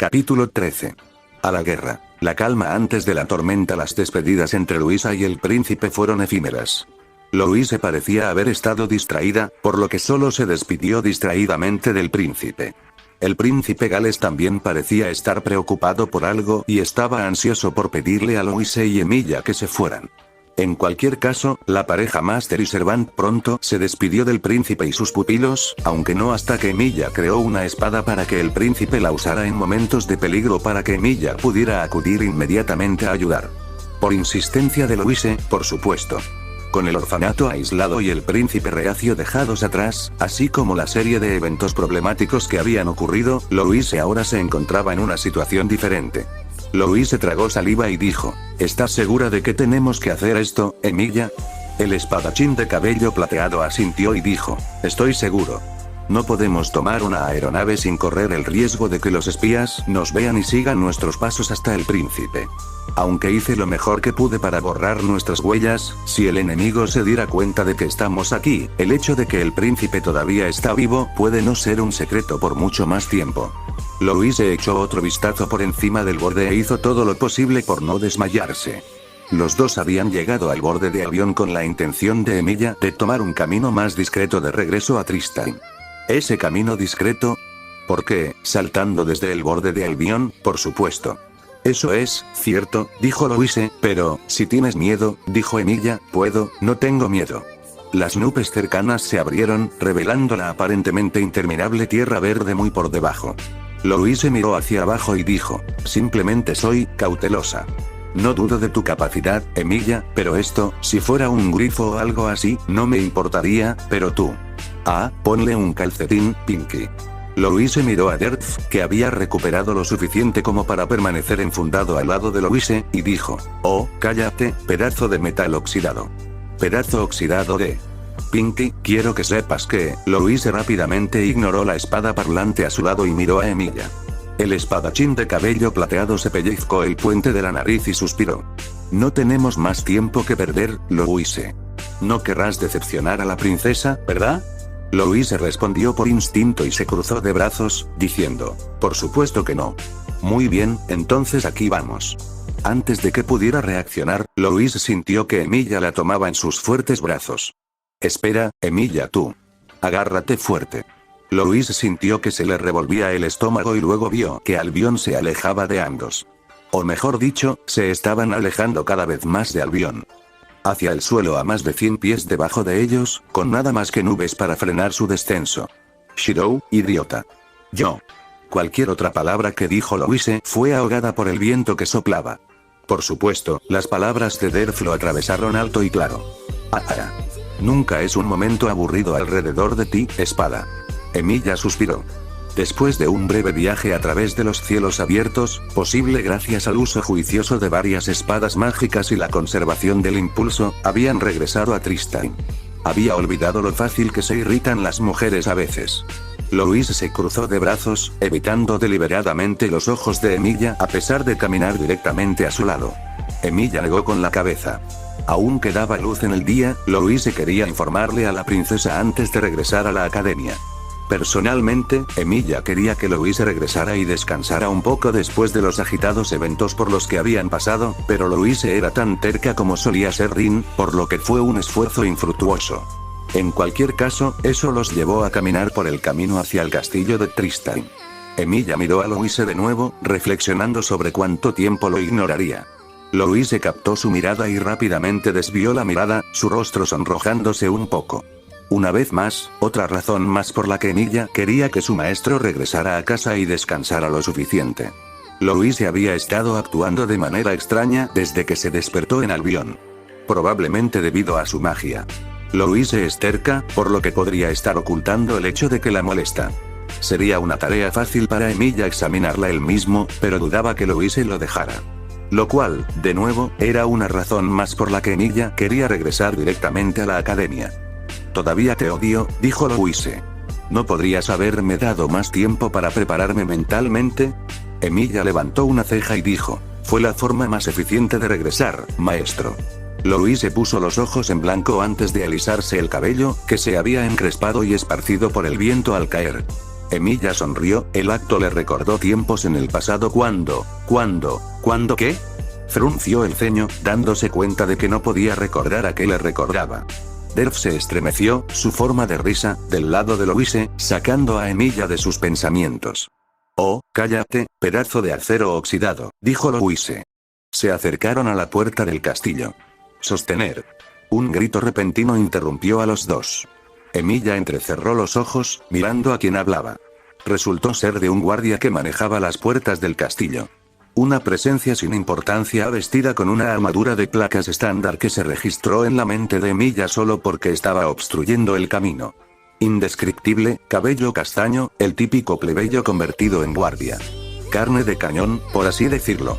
Capítulo 13. A la guerra. La calma antes de la tormenta. Las despedidas entre Luisa y el príncipe fueron efímeras. Louise parecía haber estado distraída, por lo que solo se despidió distraídamente del príncipe. El príncipe Gales también parecía estar preocupado por algo y estaba ansioso por pedirle a Louise y Emilia que se fueran. En cualquier caso, la pareja Master y Servant pronto se despidió del príncipe y sus pupilos, aunque no hasta que Emilia creó una espada para que el príncipe la usara en momentos de peligro para que Emilia pudiera acudir inmediatamente a ayudar. Por insistencia de Louise, por supuesto. Con el orfanato aislado y el príncipe reacio dejados atrás, así como la serie de eventos problemáticos que habían ocurrido, Louise ahora se encontraba en una situación diferente. Louise tragó saliva y dijo: ¿Estás segura de que tenemos que hacer esto, Emilia? El espadachín de cabello plateado asintió y dijo: Estoy seguro. No podemos tomar una aeronave sin correr el riesgo de que los espías nos vean y sigan nuestros pasos hasta el príncipe. Aunque hice lo mejor que pude para borrar nuestras huellas, si el enemigo se diera cuenta de que estamos aquí, el hecho de que el príncipe todavía está vivo puede no ser un secreto por mucho más tiempo. Louise echó otro vistazo por encima del borde e hizo todo lo posible por no desmayarse. Los dos habían llegado al borde de avión con la intención de Emilia de tomar un camino más discreto de regreso a Tristan. ¿Ese camino discreto? ¿Por qué? Saltando desde el borde de avión, por supuesto. Eso es cierto, dijo Louise, pero, si tienes miedo, dijo Emilia, no tengo miedo. Las nubes cercanas se abrieron, revelando la aparentemente interminable tierra verde muy por debajo. Louise miró hacia abajo y dijo: simplemente soy cautelosa. No dudo de tu capacidad, Emilia, pero esto, si fuera un grifo o algo así, no me importaría, pero tú. Ponle un calcetín, Pinky. Louise miró a Dirth, que había recuperado lo suficiente como para permanecer enfundado al lado de Louise, y dijo: oh, cállate, pedazo de metal oxidado. Pedazo oxidado de... Pinky, quiero que sepas que... Louise rápidamente ignoró la espada parlante a su lado y miró a Emilia. El espadachín de cabello plateado se pellizcó el puente de la nariz y suspiró. No tenemos más tiempo que perder, Louise. No querrás decepcionar a la princesa, ¿verdad? Louise respondió por instinto y se cruzó de brazos, diciendo: por supuesto que no. Muy bien, entonces aquí vamos. Antes de que pudiera reaccionar, Louise sintió que Emilia la tomaba en sus fuertes brazos. Espera, Emilia, tú. Agárrate fuerte. Louise sintió que se le revolvía el estómago y luego vio que Albion se alejaba de ambos. O mejor dicho, se estaban alejando cada vez más de Albion. Hacia el suelo a más de 100 pies debajo de ellos, con nada más que nubes para frenar su descenso. Shirou, idiota. Yo. Cualquier otra palabra que dijo Louise fue ahogada por el viento que soplaba. Por supuesto, las palabras de Dirth lo atravesaron alto y claro. Nunca es un momento aburrido alrededor de ti, espada. Emilia suspiró. Después de un breve viaje a través de los cielos abiertos, posible gracias al uso juicioso de varias espadas mágicas y la conservación del impulso, habían regresado a Tristan. Había olvidado lo fácil que se irritan las mujeres a veces. Louise se cruzó de brazos, evitando deliberadamente los ojos de Emilia a pesar de caminar directamente a su lado. Emilia negó con la cabeza. Aún quedaba luz en el día, Louise quería informarle a la princesa antes de regresar a la academia. Personalmente, Emilia quería que Louise regresara y descansara un poco después de los agitados eventos por los que habían pasado, pero Louise era tan terca como solía ser Rin, por lo que fue un esfuerzo infructuoso. En cualquier caso, eso los llevó a caminar por el camino hacia el castillo de Tristan. Emilia miró a Louise de nuevo, reflexionando sobre cuánto tiempo lo ignoraría. Louise captó su mirada y rápidamente desvió la mirada, su rostro sonrojándose un poco. Una vez más, otra razón más por la que Emilia quería que su maestro regresara a casa y descansara lo suficiente. Louise había estado actuando de manera extraña desde que se despertó en Albion. Probablemente debido a su magia. Louise es terca, por lo que podría estar ocultando el hecho de que la molesta. Sería una tarea fácil para Emilia examinarla él mismo, pero dudaba que Louise lo dejara. Lo cual, de nuevo, era una razón más por la que Emilia quería regresar directamente a la academia. Todavía te odio, dijo Louise. ¿No podrías haberme dado más tiempo para prepararme mentalmente? Emilia levantó una ceja y dijo: fue la forma más eficiente de regresar, maestro. Louise puso los ojos en blanco antes de alisarse el cabello, que se había encrespado y esparcido por el viento al caer. Emilia sonrió, el acto le recordó tiempos en el pasado ¿Cuándo qué? Frunció el ceño, dándose cuenta de que no podía recordar a qué le recordaba. Derf se estremeció, su forma de risa, del lado de Louise, sacando a Emilia de sus pensamientos. Oh, cállate, pedazo de acero oxidado, dijo Louise. Se acercaron a la puerta del castillo. Sostener. Un grito repentino interrumpió a los dos. Emilia entrecerró los ojos, mirando a quien hablaba. Resultó ser de un guardia que manejaba las puertas del castillo. Una presencia sin importancia vestida con una armadura de placas estándar que se registró en la mente de Emilia solo porque estaba obstruyendo el camino. Indescriptible, cabello castaño, el típico plebeyo convertido en guardia. Carne de cañón, por así decirlo.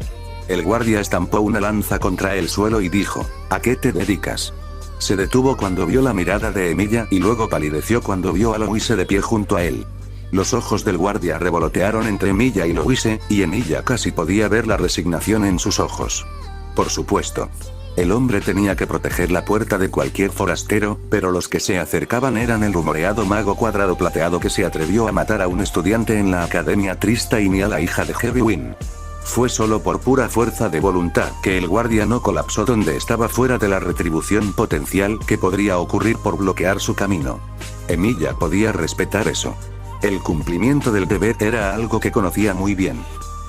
El guardia estampó una lanza contra el suelo y dijo, ¿a qué te dedicas? Se detuvo cuando vio la mirada de Emilia y luego palideció cuando vio a Louise de pie junto a él. Los ojos del guardia revolotearon entre Emilia y Louise, y Emilia casi podía ver la resignación en sus ojos. Por supuesto. El hombre tenía que proteger la puerta de cualquier forastero, pero los que se acercaban eran el rumoreado mago cuadrado plateado que se atrevió a matar a un estudiante en la Academia Tristain y a la hija de Heavy Wind. Fue solo por pura fuerza de voluntad que el guardia no colapsó donde estaba fuera de la retribución potencial que podría ocurrir por bloquear su camino. Emilia podía respetar eso. El cumplimiento del deber era algo que conocía muy bien.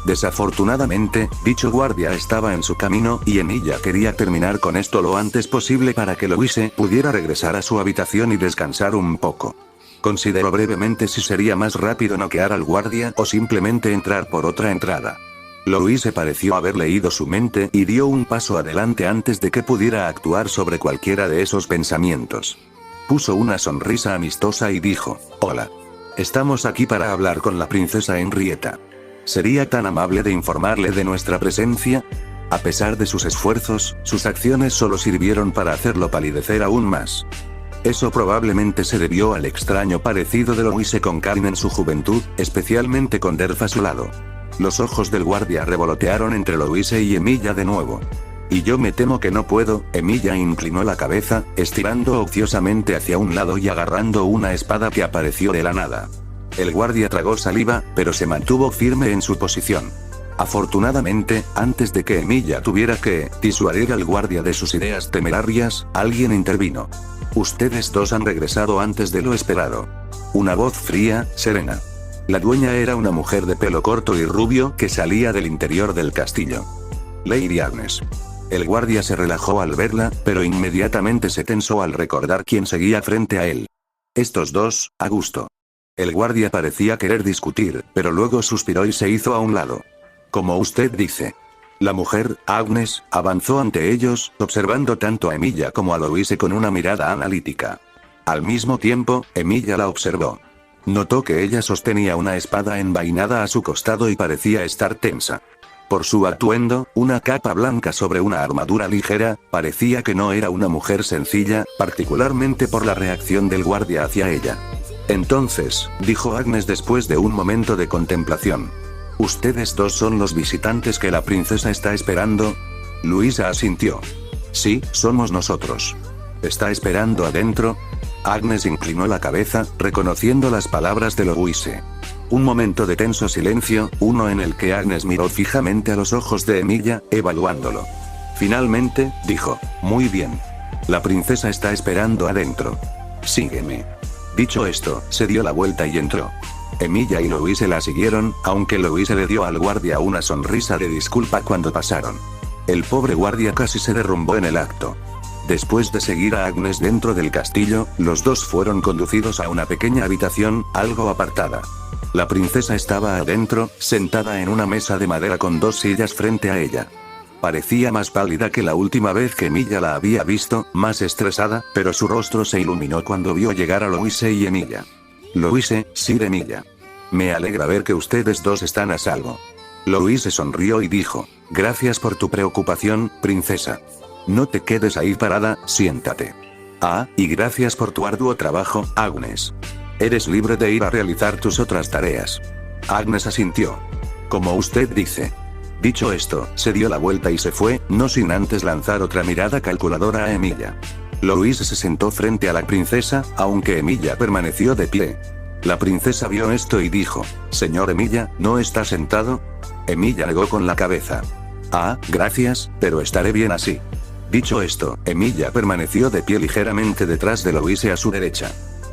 Desafortunadamente, dicho guardia estaba en su camino y Emilia quería terminar con esto lo antes posible para que Louise pudiera regresar a su habitación y descansar un poco. Consideró brevemente si sería más rápido noquear al guardia o simplemente entrar por otra entrada. Louise pareció haber leído su mente y dio un paso adelante antes de que pudiera actuar sobre cualquiera de esos pensamientos. Puso una sonrisa amistosa y dijo, «Hola. Estamos aquí para hablar con la princesa Henrietta. ¿Sería tan amable de informarle de nuestra presencia?» A pesar de sus esfuerzos, sus acciones solo sirvieron para hacerlo palidecer aún más. Eso probablemente se debió al extraño parecido de Louise con Karin en su juventud, especialmente con Derf a su lado. Los ojos del guardia revolotearon entre Louise y Emilia de nuevo. «Y yo me temo que no puedo», Emilia inclinó la cabeza, estirando ociosamente hacia un lado y agarrando una espada que apareció de la nada. El guardia tragó saliva, pero se mantuvo firme en su posición. Afortunadamente, antes de que Emilia tuviera que disuadir al guardia de sus ideas temerarias, alguien intervino. «Ustedes dos han regresado antes de lo esperado». Una voz fría, serena. La dueña era una mujer de pelo corto y rubio que salía del interior del castillo. Lady Agnes. El guardia se relajó al verla, pero inmediatamente se tensó al recordar quién seguía frente a él. Estos dos, a gusto. El guardia parecía querer discutir, pero luego suspiró y se hizo a un lado. «Como usted dice». La mujer, Agnes, avanzó ante ellos, observando tanto a Emilia como a Louise con una mirada analítica. Al mismo tiempo, Emilia la observó. Notó que ella sostenía una espada envainada a su costado y parecía estar tensa. Por su atuendo, una capa blanca sobre una armadura ligera, parecía que no era una mujer sencilla, particularmente por la reacción del guardia hacia ella. «Entonces», dijo Agnes después de un momento de contemplación. «¿Ustedes dos son los visitantes que la princesa está esperando?» Luisa asintió. «Sí, somos nosotros». «¿Está esperando adentro?» Agnes inclinó la cabeza, reconociendo las palabras de Louise. Un momento de tenso silencio, uno en el que Agnes miró fijamente a los ojos de Emilia, evaluándolo. Finalmente, dijo, «Muy bien. La princesa está esperando adentro. Sígueme». Dicho esto, se dio la vuelta y entró. Emilia y Louise la siguieron, aunque Louise le dio al guardia una sonrisa de disculpa cuando pasaron. El pobre guardia casi se derrumbó en el acto. Después de seguir a Agnes dentro del castillo, los dos fueron conducidos a una pequeña habitación, algo apartada. La princesa estaba adentro, sentada en una mesa de madera con dos sillas frente a ella. Parecía más pálida que la última vez que Emilia la había visto, más estresada, pero su rostro se iluminó cuando vio llegar a Louise y Emilia. «Louise, Sir Emilia. Me alegra ver que ustedes dos están a salvo». Louise sonrió y dijo, «Gracias por tu preocupación, princesa. No te quedes ahí parada, siéntate. Ah, y gracias por tu arduo trabajo, Agnes. Eres libre de ir a realizar tus otras tareas». Agnes asintió. «Como usted dice». Dicho esto, se dio la vuelta y se fue, no sin antes lanzar otra mirada calculadora a Emilia. Louise se sentó frente a la princesa, aunque Emilia permaneció de pie. La princesa vio esto y dijo: «Señor Emilia, ¿no está sentado?». Emilia negó con la cabeza. «Ah, gracias, pero estaré bien así». Dicho esto, Emilia permaneció de pie ligeramente detrás de Louise a su derecha.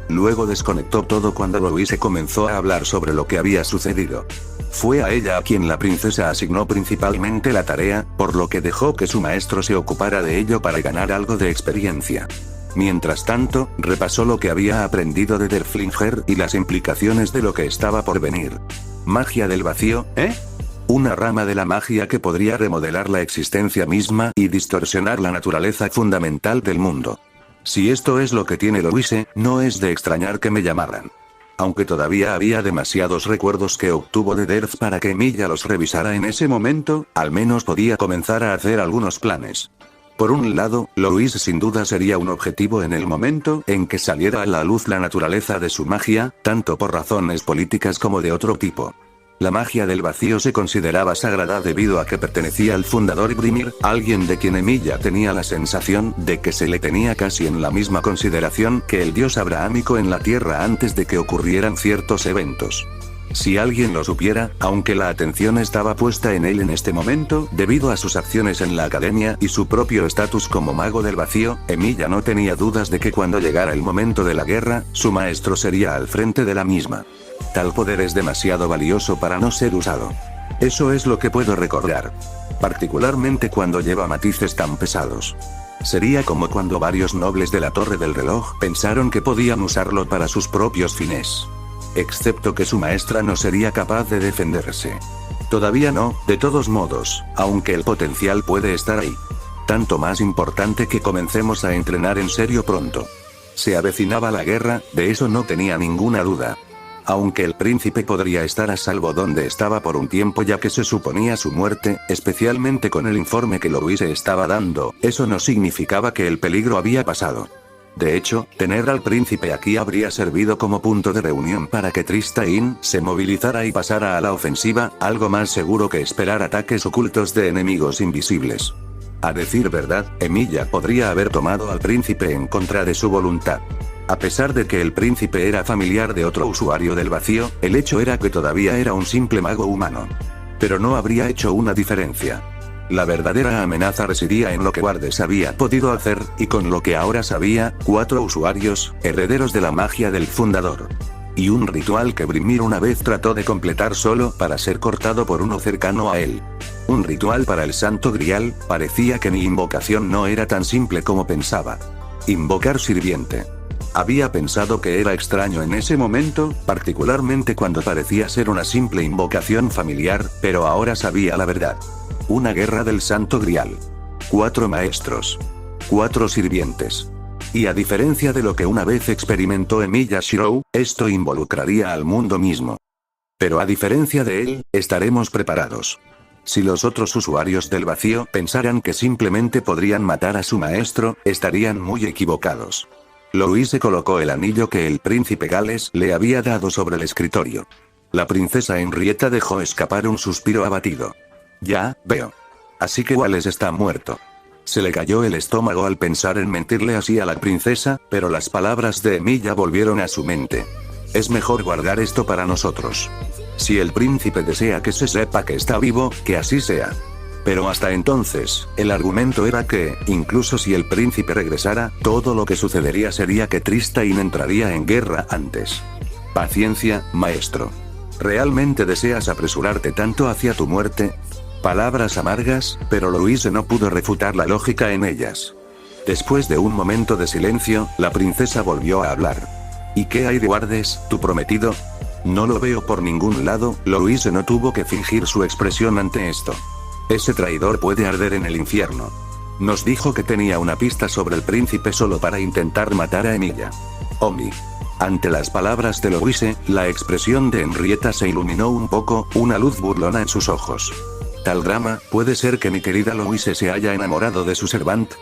Luego desconectó todo cuando Louise comenzó a hablar sobre lo que había sucedido. Fue a ella a quien la princesa asignó principalmente la tarea, por lo que dejó que su maestro se ocupara de ello para ganar algo de experiencia. Mientras tanto, repasó lo que había aprendido de Derflinger y las implicaciones de lo que estaba por venir. Magia del vacío, ¿eh? Una rama de la magia que podría remodelar la existencia misma y distorsionar la naturaleza fundamental del mundo. Si esto es lo que tiene Louise, no es de extrañar que me llamaran. Aunque todavía había demasiados recuerdos que obtuvo de Derf para que Emilia los revisara en ese momento, al menos podía comenzar a hacer algunos planes. Por un lado, Louise sin duda sería un objetivo en el momento en que saliera a la luz la naturaleza de su magia, tanto por razones políticas como de otro tipo. La magia del vacío se consideraba sagrada debido a que pertenecía al fundador Brimir, alguien de quien Emilia tenía la sensación de que se le tenía casi en la misma consideración que el dios abrahámico en la tierra antes de que ocurrieran ciertos eventos. Si alguien lo supiera, aunque la atención estaba puesta en él en este momento, debido a sus acciones en la academia y su propio estatus como mago del vacío, Emilia no tenía dudas de que cuando llegara el momento de la guerra, su maestro sería al frente de la misma. Tal poder es demasiado valioso para no ser usado. Eso es lo que puedo recordar. Particularmente cuando lleva matices tan pesados. Sería como cuando varios nobles de la Torre del Reloj pensaron que podían usarlo para sus propios fines. Excepto que su maestra no sería capaz de defenderse. Todavía no, de todos modos, aunque el potencial puede estar ahí. Tanto más importante que comencemos a entrenar en serio pronto. Se avecinaba la guerra, de eso no tenía ninguna duda. Aunque el príncipe podría estar a salvo donde estaba por un tiempo ya que se suponía su muerte, especialmente con el informe que Louise estaba dando, eso no significaba que el peligro había pasado. De hecho, tener al príncipe aquí habría servido como punto de reunión para que Tristain se movilizara y pasara a la ofensiva, algo más seguro que esperar ataques ocultos de enemigos invisibles. A decir verdad, Emilia podría haber tomado al príncipe en contra de su voluntad. A pesar de que el príncipe era familiar de otro usuario del vacío, el hecho era que todavía era un simple mago humano. Pero no habría hecho una diferencia. La verdadera amenaza residía en lo que Wardes había podido hacer, y con lo que ahora sabía, 4 usuarios, herederos de la magia del fundador. Y un ritual que Brimir una vez trató de completar solo para ser cortado por uno cercano a él. Un ritual para el Santo Grial, parecía que mi invocación no era tan simple como pensaba. Invocar sirviente. Había pensado que era extraño en ese momento, particularmente cuando parecía ser una simple invocación familiar, pero ahora sabía la verdad. Una guerra del Santo Grial. 4 maestros. 4 sirvientes. Y a diferencia de lo que una vez experimentó Emilia Shirou, esto involucraría al mundo mismo. Pero a diferencia de él, estaremos preparados. Si los otros usuarios del vacío pensaran que simplemente podrían matar a su maestro, estarían muy equivocados. Louise colocó el anillo que el príncipe Gales le había dado sobre el escritorio. La princesa Henrietta dejó escapar un suspiro abatido. Ya, veo. Así que Gales está muerto. Se le cayó el estómago al pensar en mentirle así a la princesa, pero las palabras de Emilia volvieron a su mente. Es mejor guardar esto para nosotros. Si el príncipe desea que se sepa que está vivo, que así sea. Pero hasta entonces, el argumento era que, incluso si el príncipe regresara, todo lo que sucedería sería que Tristain entraría en guerra antes. Paciencia, maestro. ¿Realmente deseas apresurarte tanto hacia tu muerte? Palabras amargas, pero Louise no pudo refutar la lógica en ellas. Después de un momento de silencio, la princesa volvió a hablar. ¿Y qué hay de Wardes, tu prometido? No lo veo por ningún lado. Louise no tuvo que fingir su expresión ante esto. Ese traidor puede arder en el infierno. Nos dijo que tenía una pista sobre el príncipe solo para intentar matar a Emilia. Omi. Ante las palabras de Louise, la expresión de Henrietta se iluminó un poco, una luz burlona en sus ojos. ¿Tal drama? ¿Puede ser que mi querida Louise se haya enamorado de su servant?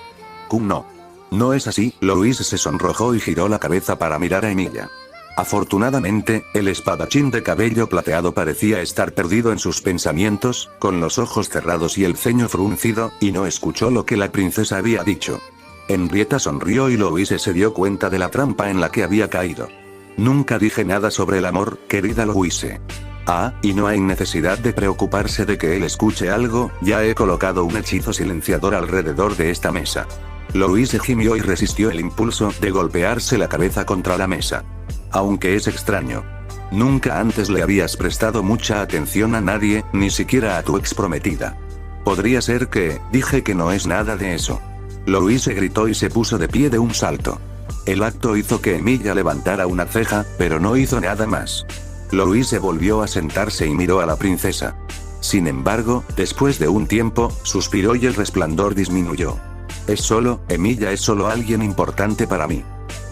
No. No es así. Louise se sonrojó y giró la cabeza para mirar a Emilia. Afortunadamente, el espadachín de cabello plateado parecía estar perdido en sus pensamientos, con los ojos cerrados y el ceño fruncido, y no escuchó lo que la princesa había dicho. Henrietta sonrió y Louise se dio cuenta de la trampa en la que había caído. Nunca dije nada sobre el amor, querida Louise. Ah, y no hay necesidad de preocuparse de que él escuche algo, ya he colocado un hechizo silenciador alrededor de esta mesa. Louise gimió y resistió el impulso de golpearse la cabeza contra la mesa. Aunque es extraño. Nunca antes le habías prestado mucha atención a nadie, ni siquiera a tu ex prometida. Podría ser que, dije que no es nada de eso. Louise gritó y se puso de pie de un salto. El acto hizo que Emilia levantara una ceja, pero no hizo nada más. Louise volvió a sentarse y miró a la princesa. Sin embargo, después de un tiempo, suspiró y el resplandor disminuyó. Emilia es solo alguien importante para mí.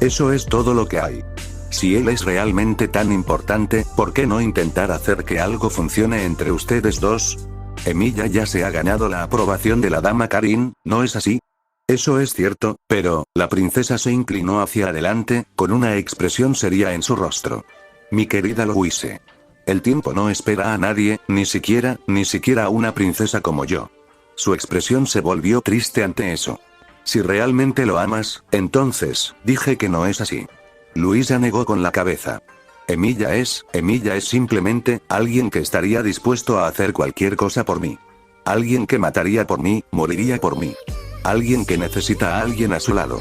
Eso es todo lo que hay. Si él es realmente tan importante, ¿por qué no intentar hacer que algo funcione entre ustedes dos? Emilia ya se ha ganado la aprobación de la dama Karin, ¿no es así? Eso es cierto, pero, la princesa se inclinó hacia adelante, con una expresión seria en su rostro. Mi querida Louise. El tiempo no espera a nadie, ni siquiera a una princesa como yo. Su expresión se volvió triste ante eso. Si realmente lo amas, entonces, dije que no es así. Luisa negó con la cabeza. Emilia es simplemente, alguien que estaría dispuesto a hacer cualquier cosa por mí. Alguien que mataría por mí, moriría por mí. Alguien que necesita a alguien a su lado.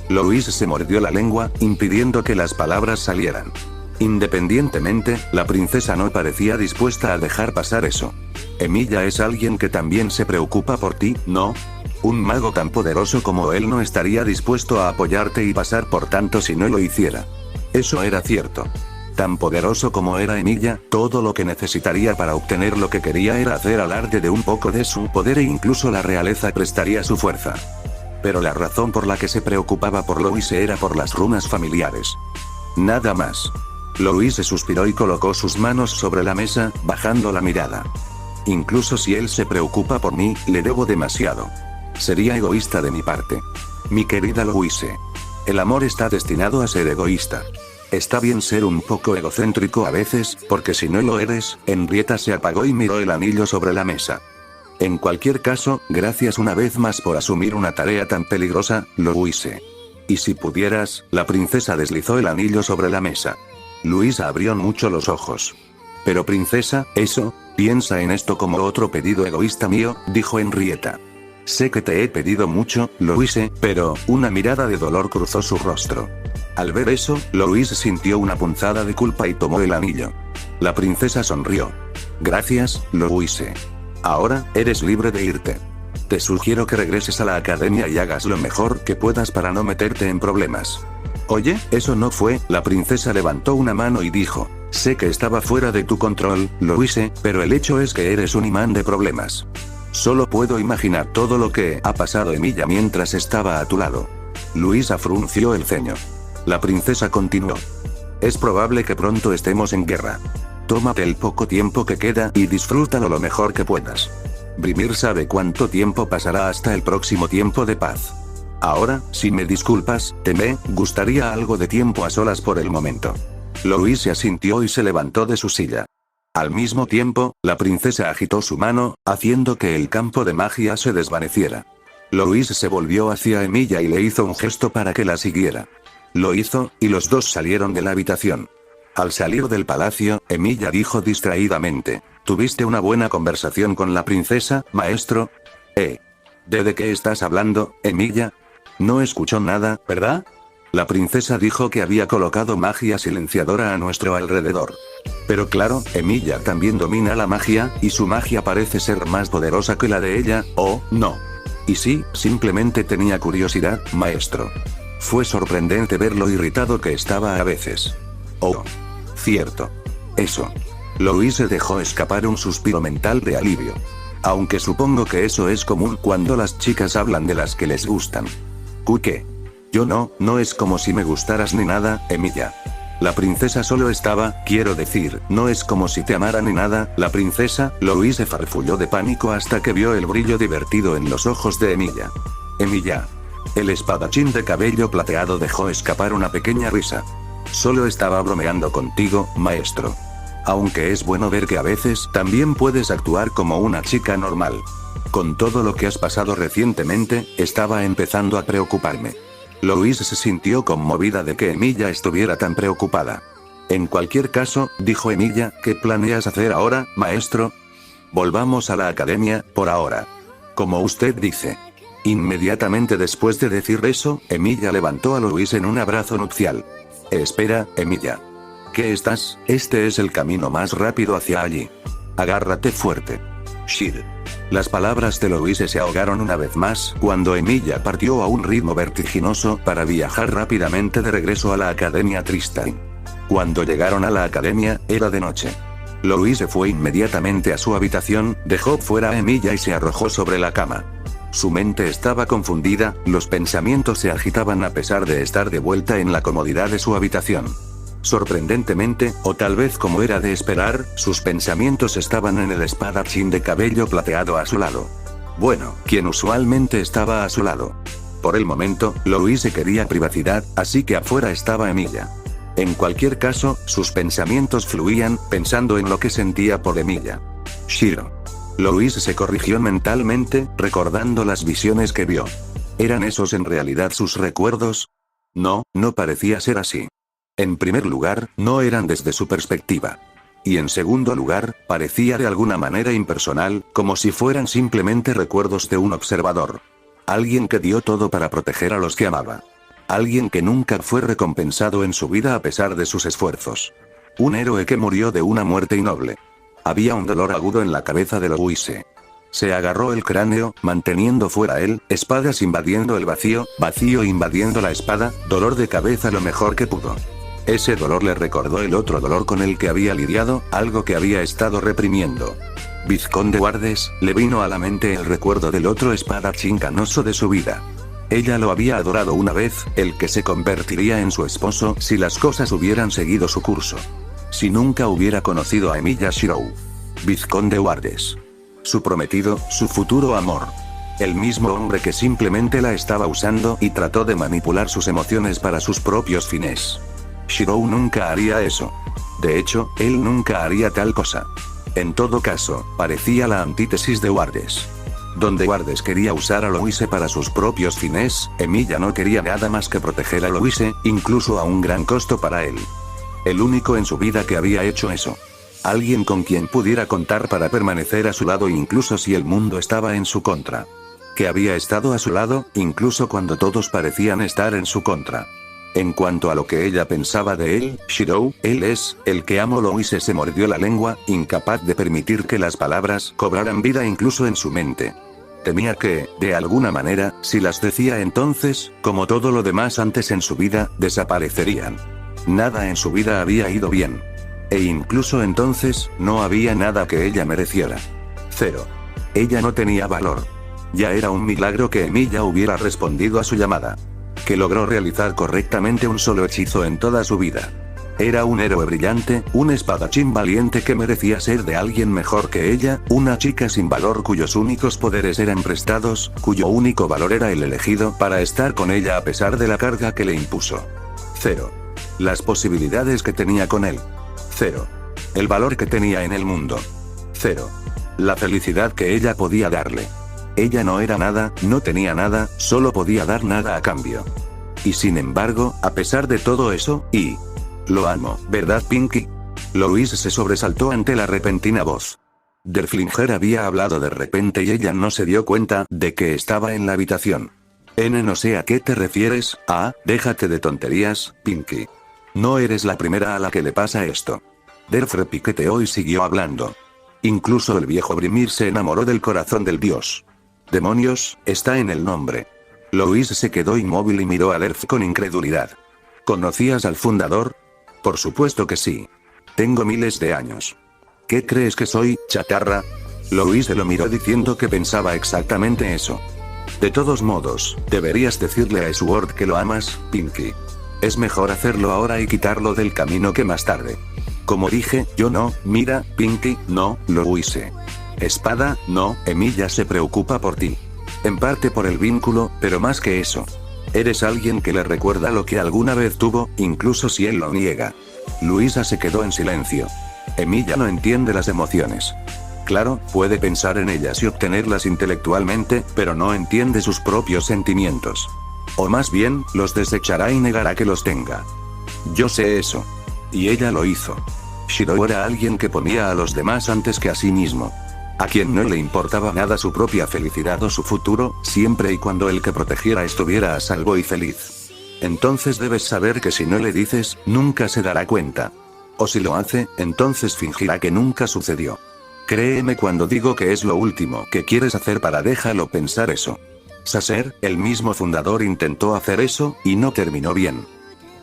Louise se mordió la lengua, impidiendo que las palabras salieran. Independientemente, la princesa no parecía dispuesta a dejar pasar eso. Emilia es alguien que también se preocupa por ti, ¿no? Un mago tan poderoso como él no estaría dispuesto a apoyarte y pasar por tanto si no lo hiciera. Eso era cierto. Tan poderoso como era Emilia, todo lo que necesitaría para obtener lo que quería era hacer alarde de un poco de su poder e incluso la realeza prestaría su fuerza. Pero la razón por la que se preocupaba por Louise era por las runas familiares. Nada más. Louise suspiró y colocó sus manos sobre la mesa, bajando la mirada. Incluso si él se preocupa por mí, le debo demasiado. Sería egoísta de mi parte. Mi querida Louise. El amor está destinado a ser egoísta. Está bien ser un poco egocéntrico a veces, porque si no lo eres, Henrietta se apagó y miró el anillo sobre la mesa. En cualquier caso, gracias una vez más por asumir una tarea tan peligrosa, Louise. Y si pudieras, la princesa deslizó el anillo sobre la mesa. Luisa abrió mucho los ojos. Pero princesa, piensa en esto como otro pedido egoísta mío, dijo Henrietta. Sé que te he pedido mucho, Louise, pero, una mirada de dolor cruzó su rostro. Al ver eso, Louise sintió una punzada de culpa y tomó el anillo. La princesa sonrió. Gracias, Louise. Ahora, eres libre de irte. Te sugiero que regreses a la academia y hagas lo mejor que puedas para no meterte en problemas. Oye, eso no fue, la princesa levantó una mano y dijo. Sé que estaba fuera de tu control, Louise, pero el hecho es que eres un imán de problemas. Solo puedo imaginar todo lo que ha pasado Emilia mientras estaba a tu lado. Luisa frunció el ceño. La princesa continuó. Es probable que pronto estemos en guerra. Tómate el poco tiempo que queda y disfrútalo lo mejor que puedas. Brimir sabe cuánto tiempo pasará hasta el próximo tiempo de paz. Ahora, si me disculpas, me gustaría algo de tiempo a solas por el momento. Louise asintió y se levantó de su silla. Al mismo tiempo, la princesa agitó su mano, haciendo que el campo de magia se desvaneciera. Louise se volvió hacia Emilia y le hizo un gesto para que la siguiera. Lo hizo, y los dos salieron de la habitación. Al salir del palacio, Emilia dijo distraídamente, ¿tuviste una buena conversación con la princesa, maestro? ¿De qué estás hablando, Emilia? No escuchó nada, ¿verdad? La princesa dijo que había colocado magia silenciadora a nuestro alrededor. Pero claro, Emilia también domina la magia, y su magia parece ser más poderosa que la de ella, ¿o no? Y sí, simplemente tenía curiosidad, maestro. Fue sorprendente ver lo irritado que estaba a veces. Oh. Cierto. Eso. Louise dejó escapar un suspiro mental de alivio. Aunque supongo que eso es común cuando las chicas hablan de las que les gustan. ¿Qué? Yo no es como si me gustaras ni nada, Emilia. La princesa solo estaba, quiero decir, no es como si te amara ni nada, la princesa, Louise farfulló de pánico hasta que vio el brillo divertido en los ojos de Emilia. Emilia. El espadachín de cabello plateado dejó escapar una pequeña risa. Solo estaba bromeando contigo, maestro. Aunque es bueno ver que a veces también puedes actuar como una chica normal. Con todo lo que has pasado recientemente, estaba empezando a preocuparme. Louise se sintió conmovida de que Emilia estuviera tan preocupada. En cualquier caso, dijo Emilia, ¿qué planeas hacer ahora, maestro? Volvamos a la academia, por ahora. Como usted dice. Inmediatamente después de decir eso, Emilia levantó a Louise en un abrazo nupcial. Espera, Emilia. ¿Qué estás? Este es el camino más rápido hacia allí. Agárrate fuerte. Shir. Las palabras de Louise se ahogaron una vez más cuando Emilia partió a un ritmo vertiginoso para viajar rápidamente de regreso a la Academia Tristan. Cuando llegaron a la academia, era de noche. Louise fue inmediatamente a su habitación, dejó fuera a Emilia y se arrojó sobre la cama. Su mente estaba confundida, los pensamientos se agitaban a pesar de estar de vuelta en la comodidad de su habitación. Sorprendentemente, o tal vez como era de esperar, sus pensamientos estaban en el espadachín de cabello plateado a su lado. Bueno, quien usualmente estaba a su lado. Por el momento, Louise quería privacidad, así que afuera estaba Emilia. En cualquier caso, sus pensamientos fluían, pensando en lo que sentía por Emilia. Shiro. Louise se corrigió mentalmente, recordando las visiones que vio. ¿Eran esos en realidad sus recuerdos? No, no parecía ser así. En primer lugar, no eran desde su perspectiva. Y en segundo lugar, parecía de alguna manera impersonal, como si fueran simplemente recuerdos de un observador. Alguien que dio todo para proteger a los que amaba. Alguien que nunca fue recompensado en su vida a pesar de sus esfuerzos. Un héroe que murió de una muerte innoble. Había un dolor agudo en la cabeza de Louise. Se agarró el cráneo, manteniendo fuera él, espadas invadiendo el vacío, vacío invadiendo la espada, dolor de cabeza lo mejor que pudo. Ese dolor le recordó el otro dolor con el que había lidiado, algo que había estado reprimiendo. Vizconde Wardes, le vino a la mente el recuerdo del otro espadachín canoso de su vida. Ella lo había adorado una vez, el que se convertiría en su esposo si las cosas hubieran seguido su curso. Si nunca hubiera conocido a Emilia Shirou. Vizconde Wardes. Su prometido, su futuro amor. El mismo hombre que simplemente la estaba usando y trató de manipular sus emociones para sus propios fines. Shirou nunca haría eso. De hecho, él nunca haría tal cosa. En todo caso, parecía la antítesis de Wardes. Donde Wardes quería usar a Louise para sus propios fines, Emilia no quería nada más que proteger a Louise, incluso a un gran costo para él. El único en su vida que había hecho eso. Alguien con quien pudiera contar para permanecer a su lado incluso si el mundo estaba en su contra. Que había estado a su lado, incluso cuando todos parecían estar en su contra. En cuanto a lo que ella pensaba de él, Shirou, él es, el que amo. Louise se mordió la lengua, incapaz de permitir que las palabras cobraran vida incluso en su mente. Temía que, de alguna manera, si las decía entonces, como todo lo demás antes en su vida, desaparecerían. Nada en su vida había ido bien. E incluso entonces, no había nada que ella mereciera. Cero. Ella no tenía valor. Ya era un milagro que Emilia hubiera respondido a su llamada. Que logró realizar correctamente un solo hechizo en toda su vida. Era un héroe brillante, un espadachín valiente que merecía ser de alguien mejor que ella, una chica sin valor cuyos únicos poderes eran prestados, cuyo único valor era el elegido para estar con ella a pesar de la carga que le impuso. Cero. Las posibilidades que tenía con él. Cero. El valor que tenía en el mundo. Cero. La felicidad que ella podía darle. Ella no era nada, no tenía nada, solo podía dar nada a cambio. Y sin embargo, a pesar de todo eso, y... Lo amo, ¿verdad, Pinky? Louise se sobresaltó ante la repentina voz. Derflinger había hablado de repente y ella no se dio cuenta de que estaba en la habitación. No sé a qué te refieres. Déjate de tonterías, Pinky. No eres la primera a la que le pasa esto. Derfre piqueteó y siguió hablando. Incluso el viejo Brimir se enamoró del corazón del dios. Demonios, está en el nombre. Louise se quedó inmóvil y miró a Derf con incredulidad. ¿Conocías al fundador? Por supuesto que sí. Tengo miles de años. ¿Qué crees que soy, chatarra? Louise lo miró diciendo que pensaba exactamente eso. De todos modos, deberías decirle a Sword que lo amas, Pinky. Es mejor hacerlo ahora y quitarlo del camino que más tarde. Como dije, yo no, mira, Pinky, no, Louise. Espada, no, Emilia se preocupa por ti. En parte por el vínculo, pero más que eso. Eres alguien que le recuerda lo que alguna vez tuvo, incluso si él lo niega. Luisa se quedó en silencio. Emilia no entiende las emociones. Claro, puede pensar en ellas y obtenerlas intelectualmente, pero no entiende sus propios sentimientos. O más bien, los desechará y negará que los tenga. Yo sé eso. Y ella lo hizo. Shiro era alguien que ponía a los demás antes que a sí mismo. A quien no le importaba nada su propia felicidad o su futuro, siempre y cuando el que protegiera estuviera a salvo y feliz. Entonces debes saber que si no le dices, nunca se dará cuenta. O si lo hace, entonces fingirá que nunca sucedió. Créeme cuando digo que es lo último que quieres hacer para déjalo pensar eso. Saser, el mismo fundador, intentó hacer eso, y no terminó bien.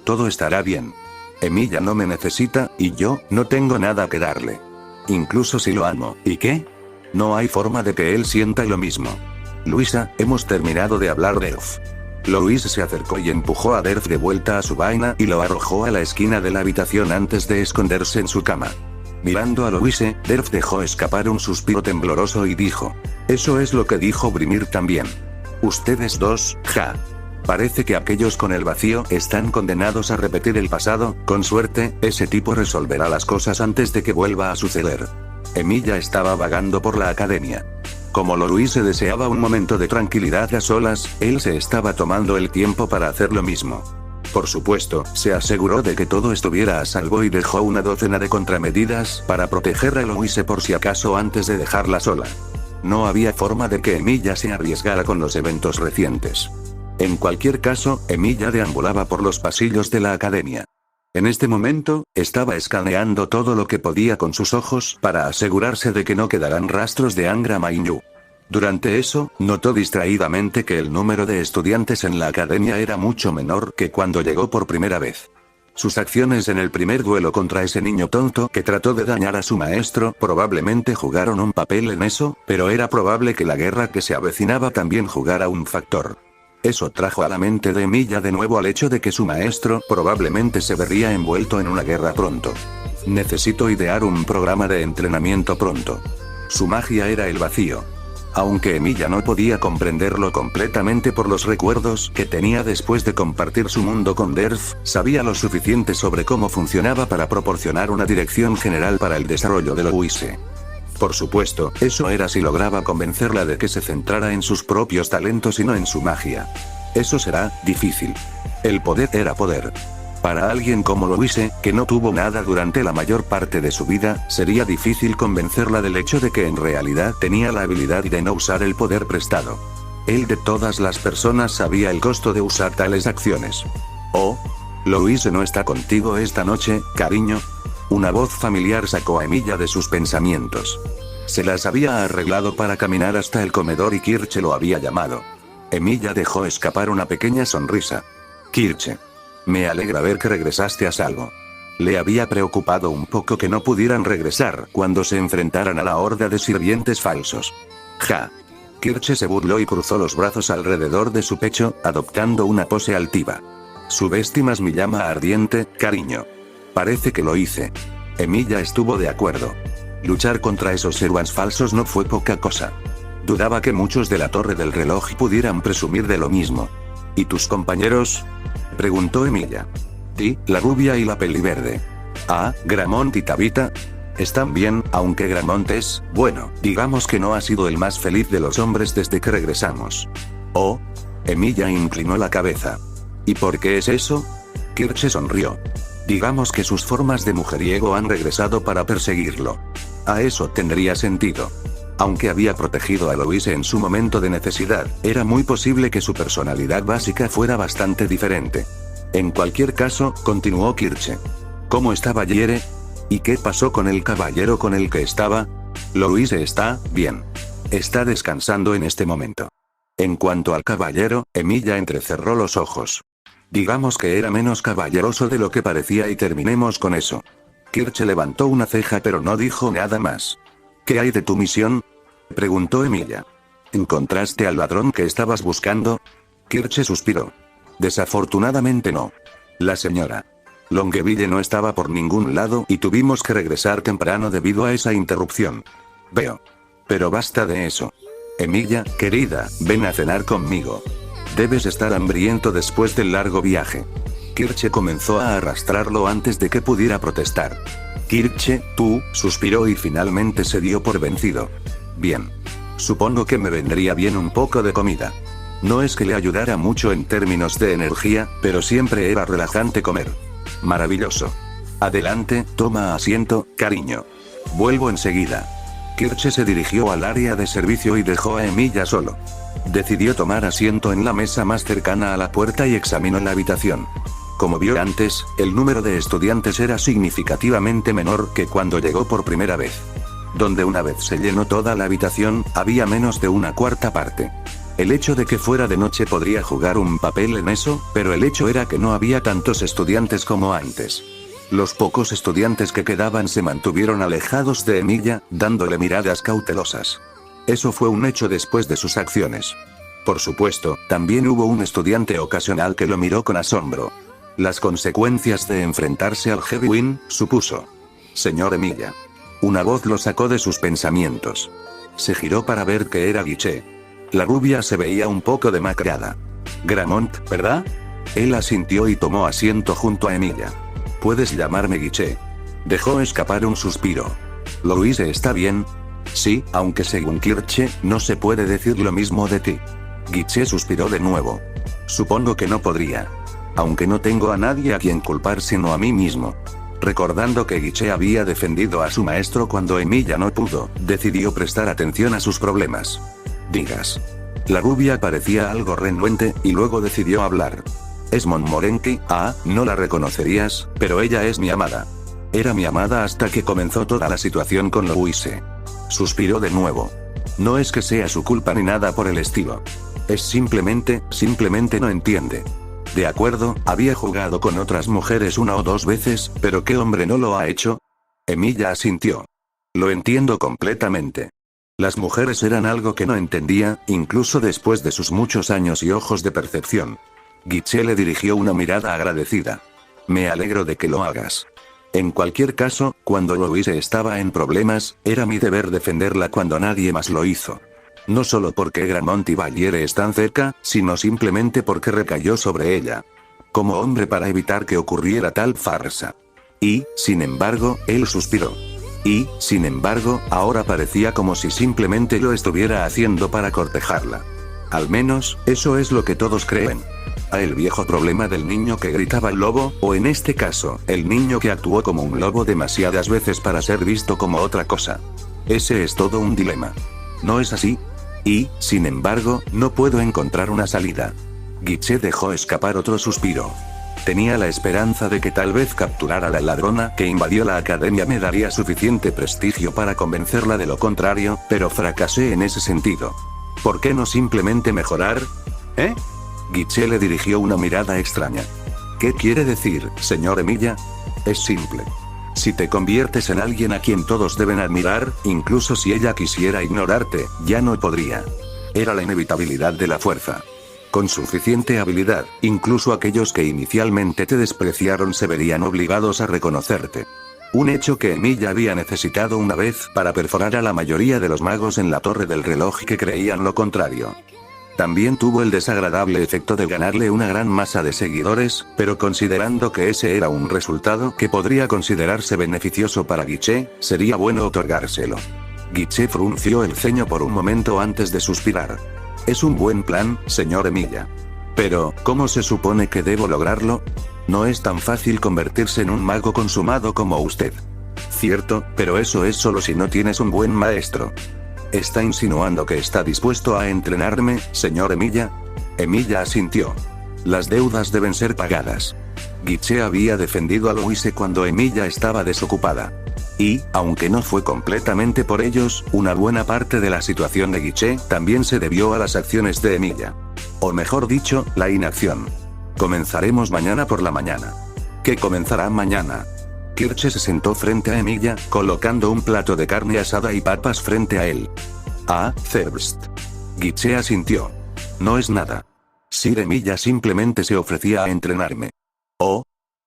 Todo estará bien. Emilia no me necesita, y yo, no tengo nada que darle. Incluso si lo amo, ¿y qué? No hay forma de que él sienta lo mismo. Luisa, hemos terminado de hablar de Derf. Louise se acercó y empujó a Derf de vuelta a su vaina y lo arrojó a la esquina de la habitación antes de esconderse en su cama. Mirando a Louise, Derf dejó escapar un suspiro tembloroso y dijo: eso es lo que dijo Brimir también. Ustedes dos, ja. Parece que aquellos con el vacío están condenados a repetir el pasado. Con suerte, ese tipo resolverá las cosas antes de que vuelva a suceder. Emilia estaba vagando por la academia. Como Louise deseaba un momento de tranquilidad a solas, él se estaba tomando el tiempo para hacer lo mismo. Por supuesto, se aseguró de que todo estuviera a salvo y dejó una docena de contramedidas para proteger a Louise por si acaso antes de dejarla sola. No había forma de que Emilia se arriesgara con los eventos recientes. En cualquier caso, Emilia deambulaba por los pasillos de la academia. En este momento, estaba escaneando todo lo que podía con sus ojos para asegurarse de que no quedaran rastros de Angra Mainyu. Durante eso, notó distraídamente que el número de estudiantes en la academia era mucho menor que cuando llegó por primera vez. Sus acciones en el primer duelo contra ese niño tonto que trató de dañar a su maestro probablemente jugaron un papel en eso, pero era probable que la guerra que se avecinaba también jugara un factor. Eso trajo a la mente de Emilia de nuevo al hecho de que su maestro probablemente se vería envuelto en una guerra pronto. Necesito idear un programa de entrenamiento pronto. Su magia era el vacío. Aunque Emilia no podía comprenderlo completamente por los recuerdos que tenía después de compartir su mundo con Derf, sabía lo suficiente sobre cómo funcionaba para proporcionar una dirección general para el desarrollo de Louise. Por supuesto, eso era si lograba convencerla de que se centrara en sus propios talentos y no en su magia. Eso será difícil. El poder era poder. Para alguien como Louise, que no tuvo nada durante la mayor parte de su vida, sería difícil convencerla del hecho de que en realidad tenía la habilidad de no usar el poder prestado. Él de todas las personas sabía el costo de usar tales acciones. Oh, Louise no está contigo esta noche, cariño. Una voz familiar sacó a Emilia de sus pensamientos. Se las había arreglado para caminar hasta el comedor y Kirche lo había llamado. Emilia dejó escapar una pequeña sonrisa. Kirche. Me alegra ver que regresaste a salvo. Le había preocupado un poco que no pudieran regresar cuando se enfrentaran a la horda de sirvientes falsos. Ja. Kirche se burló y cruzó los brazos alrededor de su pecho, adoptando una pose altiva. Subestimas mi llama ardiente, cariño. Parece que lo hice. Emilia estuvo de acuerdo. Luchar contra esos héroes falsos no fue poca cosa. Dudaba que muchos de la torre del reloj pudieran presumir de lo mismo. ¿Y tus compañeros?, preguntó Emilia. Ti, la rubia y la peliverde. Ah, Gramont y Tabitha. Están bien, aunque Gramont es, bueno, digamos que no ha sido el más feliz de los hombres desde que regresamos. Oh. Emilia inclinó la cabeza. ¿Y por qué es eso? Kirche sonrió. Digamos que sus formas de mujeriego han regresado para perseguirlo. A eso tendría sentido. Aunque había protegido a Louise en su momento de necesidad, era muy posible que su personalidad básica fuera bastante diferente. En cualquier caso, continuó Kirche. ¿Cómo estaba Yere? ¿Y qué pasó con el caballero con el que estaba? Louise está bien. Está descansando en este momento. En cuanto al caballero, Emilia entrecerró los ojos. Digamos que era menos caballeroso de lo que parecía y terminemos con eso. Kirche levantó una ceja pero no dijo nada más. ¿Qué hay de tu misión?, preguntó Emilia. ¿Encontraste al ladrón que estabas buscando? Kirche suspiró. Desafortunadamente no. La señora Longueville no estaba por ningún lado y tuvimos que regresar temprano debido a esa interrupción. Veo. Pero basta de eso. Emilia, querida, ven a cenar conmigo. Debes estar hambriento después del largo viaje. Kirche comenzó a arrastrarlo antes de que pudiera protestar. Kirche, tú, suspiró y finalmente se dio por vencido. Bien. Supongo que me vendría bien un poco de comida. No es que le ayudara mucho en términos de energía, pero siempre era relajante comer. Maravilloso. Adelante, toma asiento, cariño. Vuelvo enseguida. Kirche se dirigió al área de servicio y dejó a Emilia solo. Decidió tomar asiento en la mesa más cercana a la puerta y examinó la habitación. Como vio antes, el número de estudiantes era significativamente menor que cuando llegó por primera vez. Donde una vez se llenó toda la habitación, había menos de una cuarta parte. El hecho de que fuera de noche podría jugar un papel en eso, pero el hecho era que no había tantos estudiantes como antes. Los pocos estudiantes que quedaban se mantuvieron alejados de Emilia, dándole miradas cautelosas. Eso fue un hecho después de sus acciones. Por supuesto, también hubo un estudiante ocasional que lo miró con asombro. Las consecuencias de enfrentarse al Heavywin, supuso. Señor Emilia. Una voz lo sacó de sus pensamientos. Se giró para ver que era Guiche. La rubia se veía un poco demacrada. Gramont, ¿verdad? Él asintió y tomó asiento junto a Emilia. Puedes llamarme Guiche. Dejó escapar un suspiro. ¿Louise está bien? Sí, aunque según Kirche, no se puede decir lo mismo de ti. Guiche suspiró de nuevo. Supongo que no podría. Aunque no tengo a nadie a quien culpar sino a mí mismo. Recordando que Guiche había defendido a su maestro cuando Emilia no pudo, decidió prestar atención a sus problemas. Digas. La rubia parecía algo renuente, y luego decidió hablar. Es Montmorency, no la reconocerías, pero ella es mi amada. Era mi amada hasta que comenzó toda la situación con Louise. Suspiró de nuevo. No es que sea su culpa ni nada por el estilo. Es simplemente no entiende. De acuerdo, había jugado con otras mujeres una o dos veces, pero ¿qué hombre no lo ha hecho? Emilia asintió. Lo entiendo completamente. Las mujeres eran algo que no entendía, incluso después de sus muchos años y ojos de percepción. Guiche le dirigió una mirada agradecida. Me alegro de que lo hagas. En cualquier caso, cuando Louise estaba en problemas, era mi deber defenderla cuando nadie más lo hizo. No solo porque Gramont y Valiere están cerca, sino simplemente porque recayó sobre ella. Como hombre para evitar que ocurriera tal farsa. Y, sin embargo, él suspiró. Y, sin embargo, ahora parecía como si simplemente lo estuviera haciendo para cortejarla. Al menos, eso es lo que todos creen. A el viejo problema del niño que gritaba al lobo, o en este caso, el niño que actuó como un lobo demasiadas veces para ser visto como otra cosa. Ese es todo un dilema. ¿No es así? Y, sin embargo, no puedo encontrar una salida. Guiche dejó escapar otro suspiro. Tenía la esperanza de que tal vez capturar a la ladrona que invadió la academia me daría suficiente prestigio para convencerla de lo contrario, pero fracasé en ese sentido. ¿Por qué no simplemente mejorar? Guiche le dirigió una mirada extraña. ¿Qué quiere decir, señor Emilia? Es simple. Si te conviertes en alguien a quien todos deben admirar, incluso si ella quisiera ignorarte, ya no podría. Era la inevitabilidad de la fuerza. Con suficiente habilidad, incluso aquellos que inicialmente te despreciaron se verían obligados a reconocerte. Un hecho que Emilia había necesitado una vez para perforar a la mayoría de los magos en la torre del reloj que creían lo contrario. También tuvo el desagradable efecto de ganarle una gran masa de seguidores, pero considerando que ese era un resultado que podría considerarse beneficioso para Guiche, sería bueno otorgárselo. Guiche frunció el ceño por un momento antes de suspirar. Es un buen plan, señor Emilia. Pero, ¿cómo se supone que debo lograrlo? No es tan fácil convertirse en un mago consumado como usted. Cierto, pero eso es solo si no tienes un buen maestro. ¿Está insinuando que está dispuesto a entrenarme, señor Emilia? Emilia asintió. Las deudas deben ser pagadas. Guiche había defendido a Louise cuando Emilia estaba desocupada. Y, aunque no fue completamente por ellos, una buena parte de la situación de Guiche también se debió a las acciones de Emilia. O mejor dicho, la inacción. Comenzaremos mañana por la mañana. ¿Qué comenzará mañana? Kirche se sentó frente a Emilia, colocando un plato de carne asada y papas frente a él. Thirst. Guiche asintió. No es nada. Sir Emilia simplemente se ofrecía a entrenarme. Oh.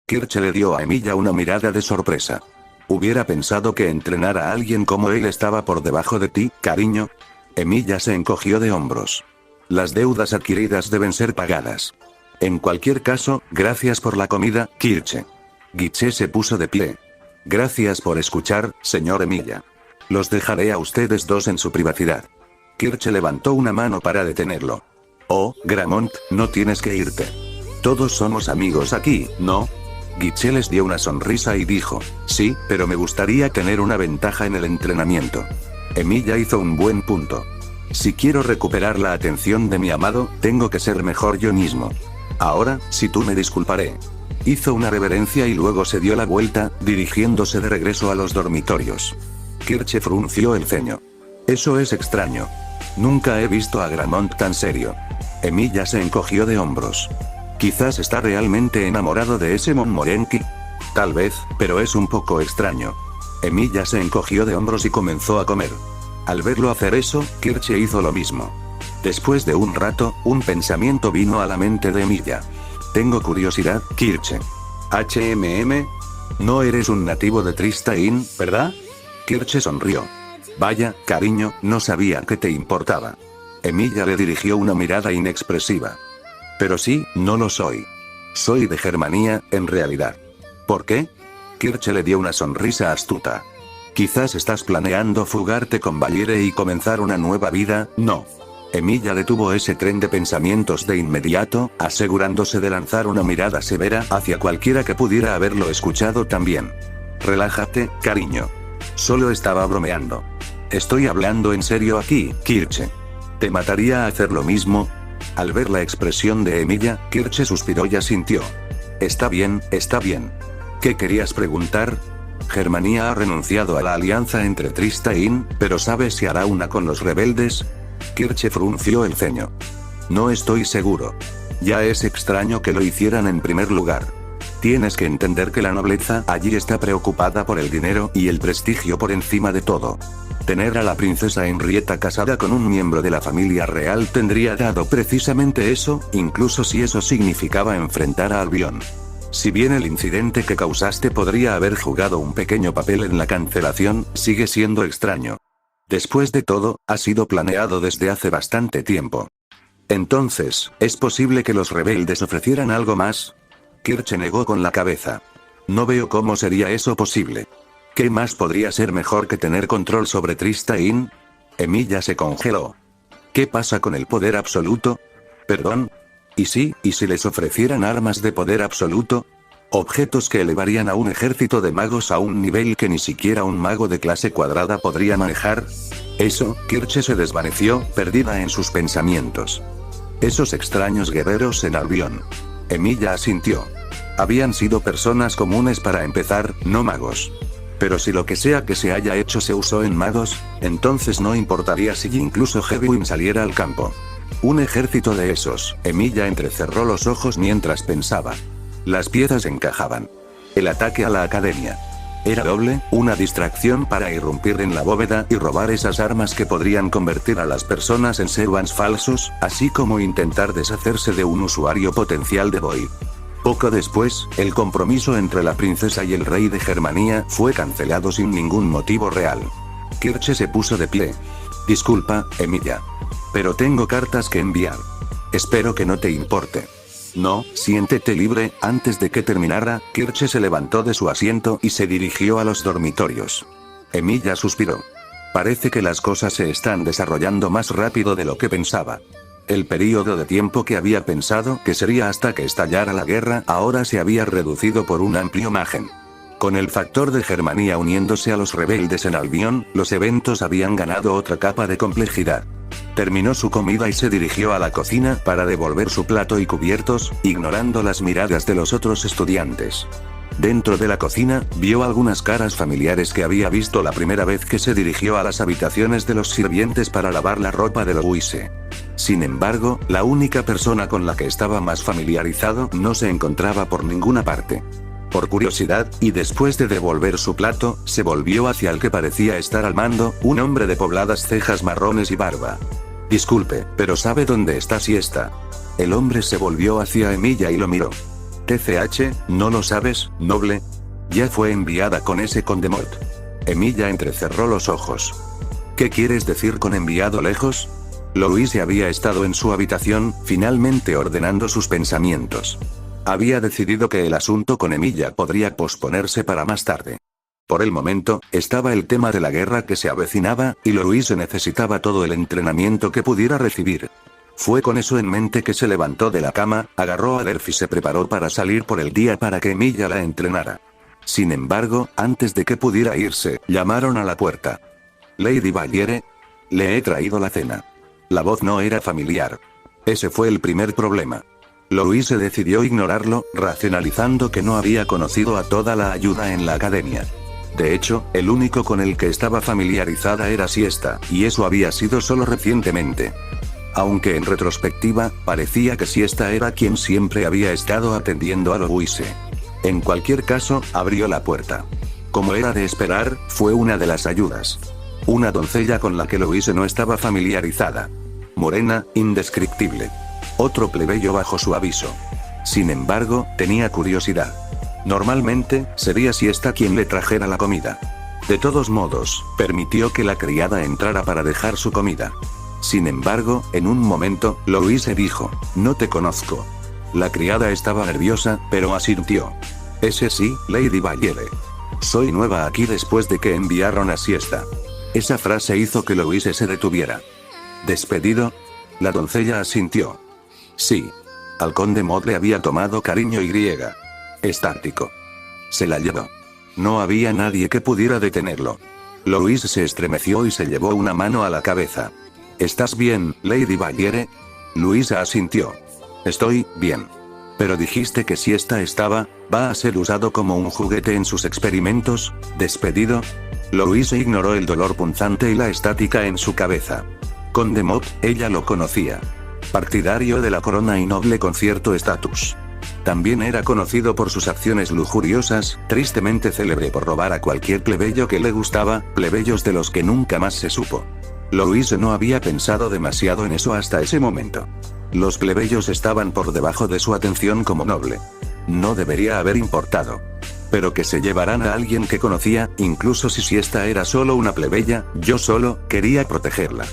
Kirche le dio a Emilia una mirada de sorpresa. ¿Hubiera pensado que entrenar a alguien como él estaba por debajo de ti, cariño? Emilia se encogió de hombros. Las deudas adquiridas deben ser pagadas. En cualquier caso, gracias por la comida, Kirche. Guiche se puso de pie. Gracias por escuchar, señor Emilia. Los dejaré a ustedes dos en su privacidad. Kirche levantó una mano para detenerlo. Oh, Gramont, no tienes que irte. Todos somos amigos aquí, ¿no? Guiche les dio una sonrisa y dijo, sí, pero me gustaría tener una ventaja en el entrenamiento. Emilia hizo un buen punto. Si quiero recuperar la atención de mi amado, tengo que ser mejor yo mismo. Ahora, si tú me disculparé. Hizo una reverencia y luego se dio la vuelta, dirigiéndose de regreso a los dormitorios. Kirche frunció el ceño. Eso es extraño. Nunca he visto a Gramont tan serio. Emilia se encogió de hombros. Quizás está realmente enamorado de ese Momorenki. Tal vez, pero es un poco extraño. Emilia se encogió de hombros y comenzó a comer. Al verlo hacer eso, Kirche hizo lo mismo. Después de un rato, un pensamiento vino a la mente de Emilia. Tengo curiosidad, Kirche. No eres un nativo de Tristaín, ¿verdad? Kirche sonrió. Vaya, cariño, no sabía que te importaba. Emilia le dirigió una mirada inexpresiva. Pero sí, no lo soy. Soy de Germania, en realidad. ¿Por qué? Kirche le dio una sonrisa astuta. Quizás estás planeando fugarte con Valiere y comenzar una nueva vida, ¿no? Emilia detuvo ese tren de pensamientos de inmediato, asegurándose de lanzar una mirada severa hacia cualquiera que pudiera haberlo escuchado también. Relájate, cariño. Solo estaba bromeando. Estoy hablando en serio aquí, Kirche. ¿Te mataría hacer lo mismo? Al ver la expresión de Emilia, Kirche suspiró y asintió. Está bien, está bien. ¿Qué querías preguntar? Germania ha renunciado a la alianza entre Tristaín, pero ¿sabes si hará una con los rebeldes? Kirche frunció el ceño. No estoy seguro. Ya es extraño que lo hicieran en primer lugar. Tienes que entender que la nobleza allí está preocupada por el dinero y el prestigio por encima de todo. Tener a la princesa Henrietta casada con un miembro de la familia real tendría dado precisamente eso, incluso si eso significaba enfrentar a Albion. Si bien el incidente que causaste podría haber jugado un pequeño papel en la cancelación, sigue siendo extraño. Después de todo, ha sido planeado desde hace bastante tiempo. Entonces, ¿es posible que los rebeldes ofrecieran algo más? Kirche negó con la cabeza. No veo cómo sería eso posible. ¿Qué más podría ser mejor que tener control sobre Tristaín? Emilia se congeló. ¿Qué pasa con el poder absoluto? ¿Perdón? ¿Y si les ofrecieran armas de poder absoluto? Objetos que elevarían a un ejército de magos a un nivel que ni siquiera un mago de clase cuadrada podría manejar. Eso, Kirche se desvaneció, perdida en sus pensamientos. Esos extraños guerreros en Albion. Emilia asintió. Habían sido personas comunes para empezar, no magos. Pero si lo que sea que se haya hecho se usó en magos, entonces no importaría si incluso Hedwig saliera al campo. Un ejército de esos. Emilia entrecerró los ojos mientras pensaba. Las piezas encajaban. El ataque a la academia. Era doble, una distracción para irrumpir en la bóveda y robar esas armas que podrían convertir a las personas en Servants falsos, así como intentar deshacerse de un usuario potencial de Void. Poco después, el compromiso entre la princesa y el rey de Germania fue cancelado sin ningún motivo real. Kirche se puso de pie. Disculpa, Emilia. Pero tengo cartas que enviar. Espero que no te importe. No, siéntete libre. Antes de que terminara, Kirche se levantó de su asiento y se dirigió a los dormitorios. Emilia suspiró. Parece que las cosas se están desarrollando más rápido de lo que pensaba. El período de tiempo que había pensado que sería hasta que estallara la guerra ahora se había reducido por un amplio margen. Con el factor de Germania uniéndose a los rebeldes en Albion, los eventos habían ganado otra capa de complejidad. Terminó su comida y se dirigió a la cocina para devolver su plato y cubiertos, ignorando las miradas de los otros estudiantes. Dentro de la cocina, vio algunas caras familiares que había visto la primera vez que se dirigió a las habitaciones de los sirvientes para lavar la ropa de Louise. Sin embargo, la única persona con la que estaba más familiarizado no se encontraba por ninguna parte. Por curiosidad, y después de devolver su plato, se volvió hacia el que parecía estar al mando, un hombre de pobladas cejas marrones y barba. Disculpe, pero ¿sabe dónde está Siesta? El hombre se volvió hacia Emilia y lo miró. TCH, ¿no lo sabes, noble? Ya fue enviada con ese Condemort. Emilia entrecerró los ojos. ¿Qué quieres decir con enviado lejos? Louise había estado en su habitación, finalmente ordenando sus pensamientos. Había decidido que el asunto con Emilia podría posponerse para más tarde. Por el momento, estaba el tema de la guerra que se avecinaba, y Louise necesitaba todo el entrenamiento que pudiera recibir. Fue con eso en mente que se levantó de la cama, agarró a Derf y se preparó para salir por el día para que Emilia la entrenara. Sin embargo, antes de que pudiera irse, llamaron a la puerta. Lady Valiere, le he traído la cena. La voz no era familiar. Ese fue el primer problema. Louise decidió ignorarlo, racionalizando que no había conocido a toda la ayuda en la academia. De hecho, el único con el que estaba familiarizada era Siesta, y eso había sido solo recientemente. Aunque en retrospectiva, parecía que Siesta era quien siempre había estado atendiendo a Louise. En cualquier caso, abrió la puerta. Como era de esperar, fue una de las ayudas. Una doncella con la que Louise no estaba familiarizada. Morena, indescriptible. Otro plebeyo bajo su aviso. Sin embargo, tenía curiosidad. Normalmente, sería Siesta quien le trajera la comida. De todos modos, permitió que la criada entrara para dejar su comida. Sin embargo, en un momento, Louise dijo, no te conozco. La criada estaba nerviosa, pero asintió. Ese sí, Lady Valiere. Soy nueva aquí después de que enviaron a Siesta. Esa frase hizo que Louise se detuviera. ¿Despedido? La doncella asintió. Sí. Al conde Maud le había tomado cariño y estático. Se la llevó. No había nadie que pudiera detenerlo. Louise se estremeció y se llevó una mano a la cabeza. ¿Estás bien, Lady Valiere? Louise asintió. Estoy bien. Pero dijiste que Siesta va a ser usado como un juguete en sus experimentos, ¿despedido? Louise ignoró el dolor punzante y la estática en su cabeza. Conde Maud, ella lo conocía. Partidario de la corona y noble con cierto estatus. También era conocido por sus acciones lujuriosas, tristemente célebre por robar a cualquier plebeyo que le gustaba, plebeyos de los que nunca más se supo. Louise no había pensado demasiado en eso hasta ese momento. Los plebeyos estaban por debajo de su atención como noble. No debería haber importado. Pero que se llevaran a alguien que conocía, incluso si esta era solo una plebeya, yo solo quería protegerla.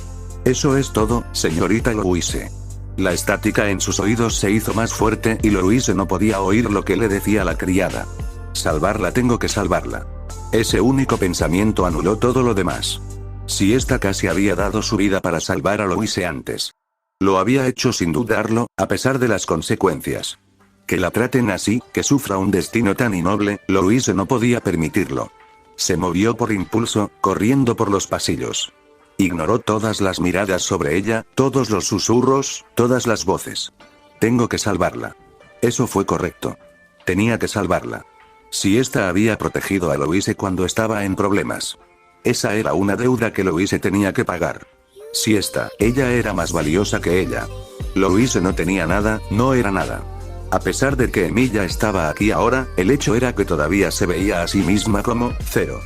Eso es todo, señorita Louise. La estática en sus oídos se hizo más fuerte y Louise no podía oír lo que le decía la criada. Salvarla, tengo que salvarla. Ese único pensamiento anuló todo lo demás. Si esta casi había dado su vida para salvar a Louise antes. Lo había hecho sin dudarlo, a pesar de las consecuencias. Que la traten así, que sufra un destino tan innoble, Louise no podía permitirlo. Se movió por impulso, corriendo por los pasillos. Ignoró todas las miradas sobre ella, todos los susurros, todas las voces. Tengo que salvarla. Eso fue correcto. Tenía que salvarla. Si esta había protegido a Louise cuando estaba en problemas. Esa era una deuda que Louise tenía que pagar. Si ella era más valiosa que ella. Louise no tenía nada, no era nada. A pesar de que Emilia estaba aquí ahora, el hecho era que todavía se veía a sí misma como cero.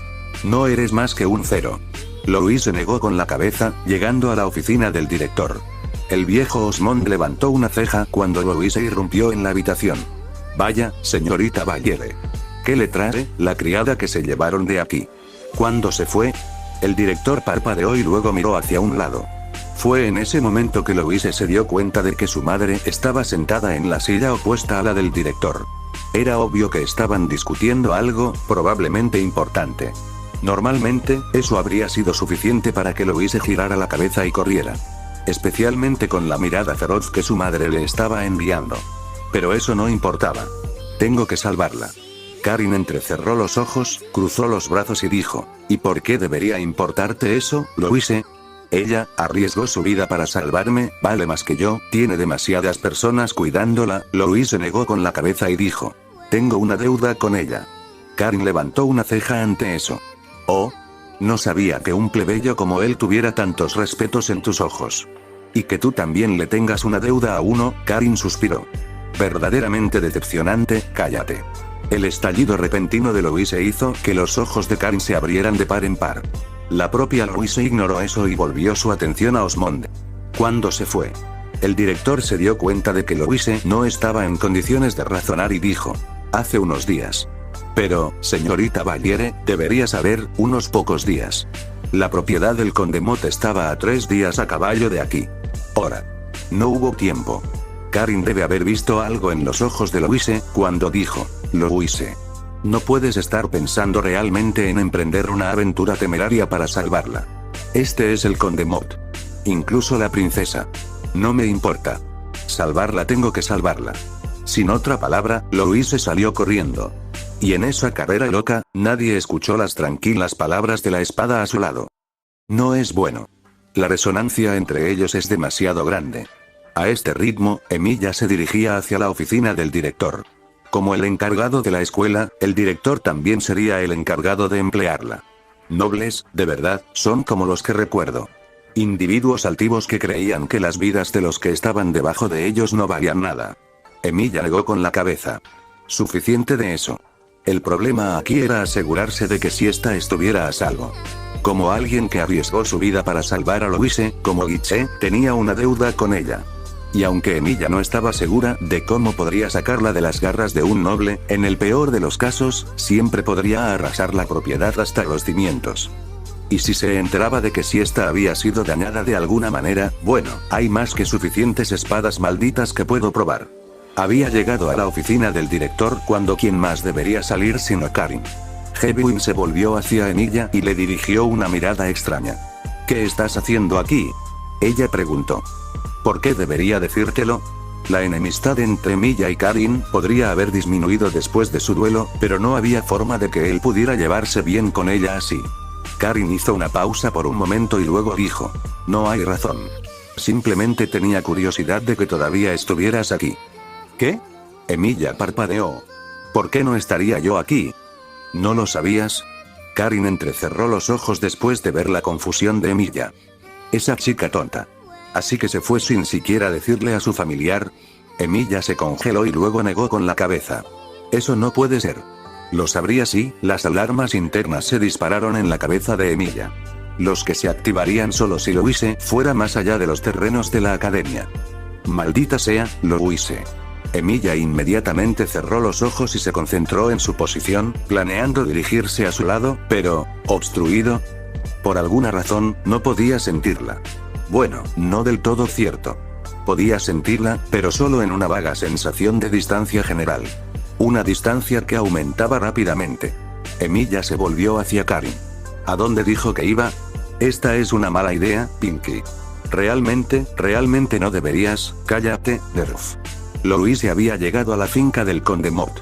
No eres más que un cero. Louise negó con la cabeza, llegando a la oficina del director. El viejo Osmond levantó una ceja cuando Louise irrumpió en la habitación. Vaya, señorita Valiere. ¿Qué le trae la criada que se llevaron de aquí? ¿Cuándo se fue? El director parpadeó y luego miró hacia un lado. Fue en ese momento que Louise se dio cuenta de que su madre estaba sentada en la silla opuesta a la del director. Era obvio que estaban discutiendo algo, probablemente importante. Normalmente, eso habría sido suficiente para que Louise girara la cabeza y corriera. Especialmente con la mirada feroz que su madre le estaba enviando. Pero eso no importaba. Tengo que salvarla. Karin entrecerró los ojos, cruzó los brazos y dijo, ¿y por qué debería importarte eso, Louise? Ella arriesgó su vida para salvarme, vale más que yo, tiene demasiadas personas cuidándola. Louise negó con la cabeza y dijo, tengo una deuda con ella. Karin levantó una ceja ante eso. Oh, no sabía que un plebeyo como él tuviera tantos respetos en tus ojos. Y que tú también le tengas una deuda a uno, Karin suspiró. Verdaderamente decepcionante, cállate. El estallido repentino de Louise hizo que los ojos de Karin se abrieran de par en par. La propia Louise ignoró eso y volvió su atención a Osmond. ¿Cuándo se fue? El director se dio cuenta de que Louise no estaba en condiciones de razonar y dijo, hace unos días. Pero, señorita Valiere, debería saber, unos pocos días. La propiedad del conde Maud estaba a 3 días a caballo de aquí. Ahora. No hubo tiempo. Karin debe haber visto algo en los ojos de Louise, cuando dijo, Louise. No puedes estar pensando realmente en emprender una aventura temeraria para salvarla. Este es el conde Maud. Incluso la princesa. No me importa. Salvarla, tengo que salvarla. Sin otra palabra, Louise salió corriendo. Y en esa carrera loca, nadie escuchó las tranquilas palabras de la espada a su lado. No es bueno. La resonancia entre ellos es demasiado grande. A este ritmo, Emilia se dirigía hacia la oficina del director. Como el encargado de la escuela, el director también sería el encargado de emplearla. Nobles, de verdad, son como los que recuerdo. Individuos altivos que creían que las vidas de los que estaban debajo de ellos no valían nada. Emilia negó con la cabeza. Suficiente de eso. El problema aquí era asegurarse de que Siesta estuviera a salvo. Como alguien que arriesgó su vida para salvar a Louise, como Guiche, tenía una deuda con ella. Y aunque Emilia no estaba segura de cómo podría sacarla de las garras de un noble, en el peor de los casos, siempre podría arrasar la propiedad hasta los cimientos. Y si se enteraba de que Siesta había sido dañada de alguna manera, bueno, hay más que suficientes espadas malditas que puedo probar. Había llegado a la oficina del director cuando quien más debería salir sino Karin. Hedwig se volvió hacia Emilia y le dirigió una mirada extraña. ¿Qué estás haciendo aquí? Ella preguntó. ¿Por qué debería decírtelo? La enemistad entre Emilia y Karin podría haber disminuido después de su duelo, pero no había forma de que él pudiera llevarse bien con ella así. Karin hizo una pausa por un momento y luego dijo. No hay razón. Simplemente tenía curiosidad de que todavía estuvieras aquí. ¿Qué? Emilia parpadeó. ¿Por qué no estaría yo aquí? ¿No lo sabías? Karin entrecerró los ojos después de ver la confusión de Emilia. Esa chica tonta. Así que se fue sin siquiera decirle a su familiar. Emilia se congeló y luego negó con la cabeza. Eso no puede ser. Lo sabría si, las alarmas internas se dispararon en la cabeza de Emilia. Los que se activarían solo si Louise fuera más allá de los terrenos de la academia. Maldita sea, Louise. Emilia inmediatamente cerró los ojos y se concentró en su posición, planeando dirigirse a su lado, pero, obstruido. Por alguna razón, no podía sentirla. Bueno, no del todo cierto. Podía sentirla, pero solo en una vaga sensación de distancia general. Una distancia que aumentaba rápidamente. Emilia se volvió hacia Karin. ¿A dónde dijo que iba? Esta es una mala idea, Pinky. Realmente no deberías, cállate, Derf. Louise había llegado a la finca del conde Mott.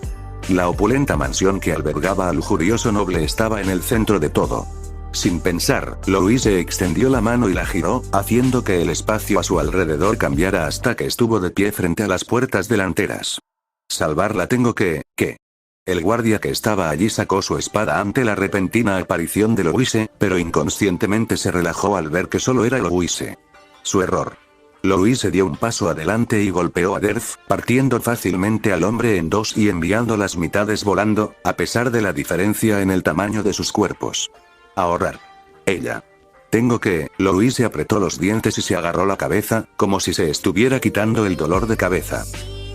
La opulenta mansión que albergaba al lujurioso noble estaba en el centro de todo. Sin pensar, Louise extendió la mano y la giró, haciendo que el espacio a su alrededor cambiara hasta que estuvo de pie frente a las puertas delanteras. Salvarla tengo que, ¿qué? El guardia que estaba allí sacó su espada ante la repentina aparición de Louise, pero inconscientemente se relajó al ver que solo era Louise. Su error. Louise dio un paso adelante y golpeó a Derf, partiendo fácilmente al hombre en dos y enviando las mitades volando, a pesar de la diferencia en el tamaño de sus cuerpos. Ahorrar. Ella. Tengo que, Louise apretó los dientes y se agarró la cabeza, como si se estuviera quitando el dolor de cabeza.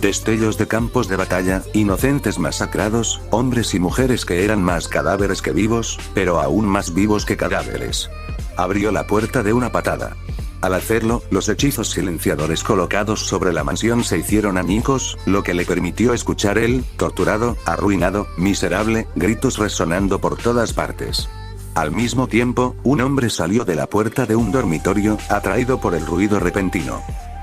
Destellos de campos de batalla, inocentes masacrados, hombres y mujeres que eran más cadáveres que vivos, pero aún más vivos que cadáveres. Abrió la puerta de una patada. Al hacerlo, los hechizos silenciadores colocados sobre la mansión se hicieron añicos, lo que le permitió escuchar el, torturado, arruinado, miserable, gritos resonando por todas partes. Al mismo tiempo, un hombre salió de la puerta de un dormitorio, atraído por el ruido repentino.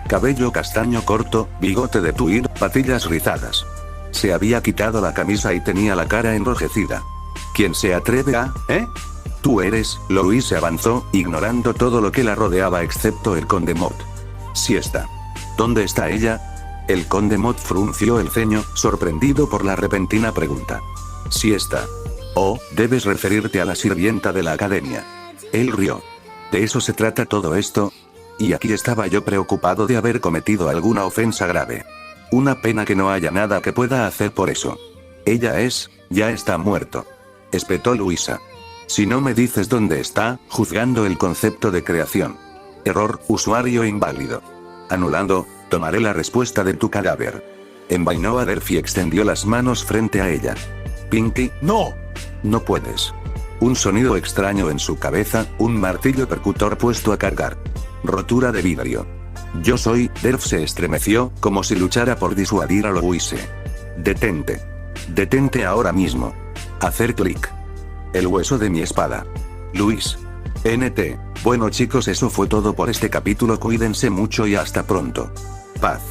Cabello castaño corto, bigote de tuir, patillas rizadas. Se había quitado la camisa y tenía la cara enrojecida. ¿Quién se atreve a, Tú eres, Louise avanzó, ignorando todo lo que la rodeaba excepto el conde Mott. Siesta. ¿Dónde está ella? El conde Mott frunció el ceño, sorprendido por la repentina pregunta. Siesta. Oh, debes referirte a la sirvienta de la academia. Él rió. ¿De eso se trata todo esto? Y aquí estaba yo preocupado de haber cometido alguna ofensa grave. Una pena que no haya nada que pueda hacer por eso. Ella ya está muerto. Espetó Luisa. Si no me dices dónde está, juzgando el concepto de creación. Error, usuario inválido. Anulando, tomaré la respuesta de tu cadáver. Envainó a Derf y extendió las manos frente a ella. Pinky, no. No puedes. Un sonido extraño en su cabeza, un martillo percutor puesto a cargar. Rotura de vidrio. Yo soy, Derf se estremeció, como si luchara por disuadir a Louise. Detente. Detente ahora mismo. Hacer clic. El hueso de mi espada. Luis. NT. Bueno chicos, eso fue todo por este capítulo, cuídense mucho y hasta pronto. Paz.